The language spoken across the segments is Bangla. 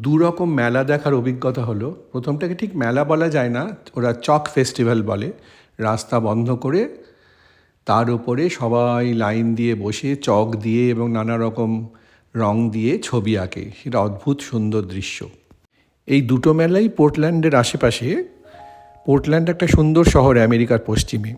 দুরকম মেলা দেখার অভিজ্ঞতা হলো। প্রথমটাকে ঠিক মেলা বলা যায় না, ওরা চক ফেস্টিভ্যাল বলে। রাস্তা বন্ধ করে তার উপরে সবাই লাইন দিয়ে বসে চক দিয়ে এবং নানা রকম রং দিয়ে ছবি আঁকে। সেটা অদ্ভুত সুন্দর দৃশ্য। এই দুটো মেলাই পোর্টল্যান্ডের আশেপাশে। পোর্টল্যান্ড একটা সুন্দর শহর আমেরিকার পশ্চিমে।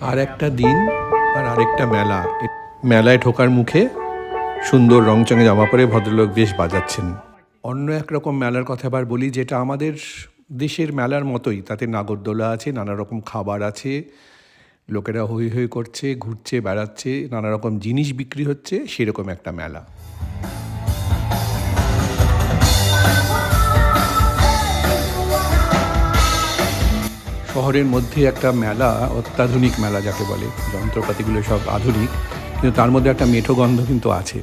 আর একটা দিন আর আরেকটা মেলা। মেলায় ঢোকার মুখে সুন্দর রংচঙে জামা পরে ভদ্রলোক বেশ বাজাচ্ছেন। অন্য একরকম মেলার কথা আবার বলি, যেটা আমাদের দেশের মেলার মতোই। তাতে নাগরদোলা আছে, নানা রকম খাবার আছে, লোকেরা হই হই করছে, ঘুরছে, বেড়াচ্ছে, নানা রকম জিনিস বিক্রি হচ্ছে, সেরকম একটা মেলা। শহরের মধ্যে একটা মেলা, অত্যাধুনিক মেলা যাকে বলে। যন্ত্রপাতিগুলো সব আধুনিক, কিন্তু তার মধ্যে একটা মেঠো গন্ধ কিন্তু আছে।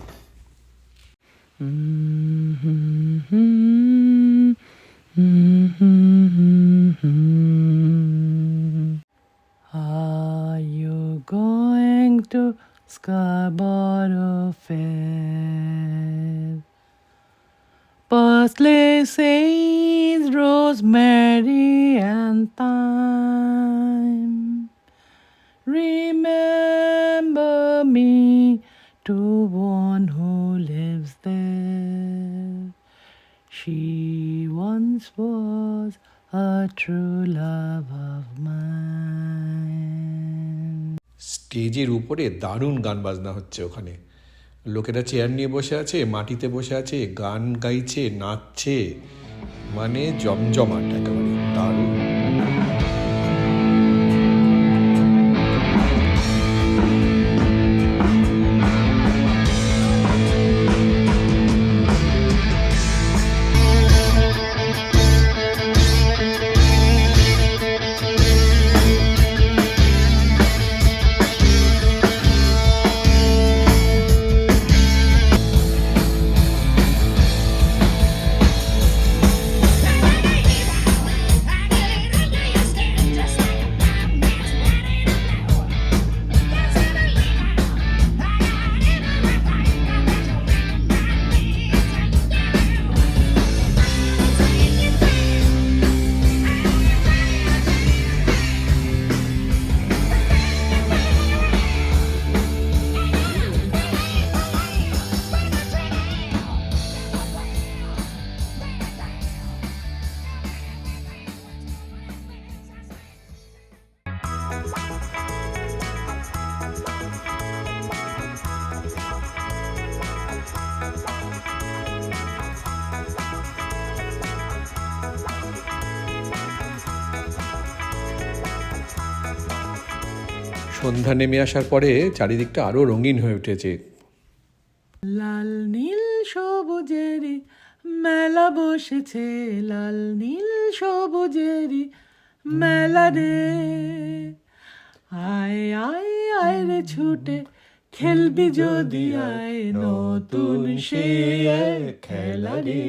Are you going to Scarborough Fair? Parsley, sage, rosemary and thyme. Remember me to one who lives there. She once was a true love of mine. স্টেজের উপরে দারুণ গান বাজনা হচ্ছে ওখানে। লোকেরা চেয়ার নিয়ে বসে আছে, মাটিতে বসে আছে, গান গাইছে, নাচছে, মানে জমজমাট একেবারে দারুণ। সন্ধ্যা নেমে আসার পরে চারিদিকটা আরও রঙিন হয়ে উঠেছে। লাল নীল সবুজেরই মেলা বসেছে, লাল নীল সবুজেরই মেলা রে। আয় আয় আয় রে ছুটে খেলবি যদি আয়, নতুন সে এক খেলা রে।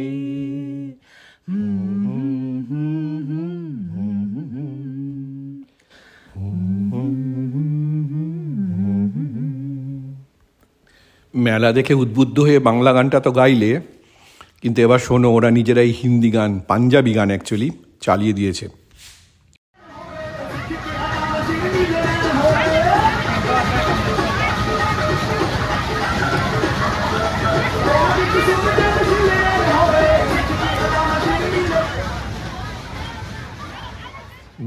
মেলা দেখে উদ্বুদ্ধ হয়ে বাংলা গানটা তো গাইলে, কিন্তু এবার শোনো ওরা নিজেরাই হিন্দি গান, পাঞ্জাবি গান অ্যাকচুয়ালি চালিয়ে দিয়েছে।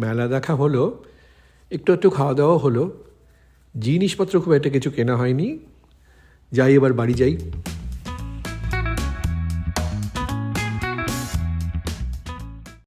মেলা দেখা হলো, একটু একটু খাওয়া দাওয়া হলো, জিনিসপত্র খুব একটা কিছু কেনা হয়নি। যাই এবার বাড়ি যাই।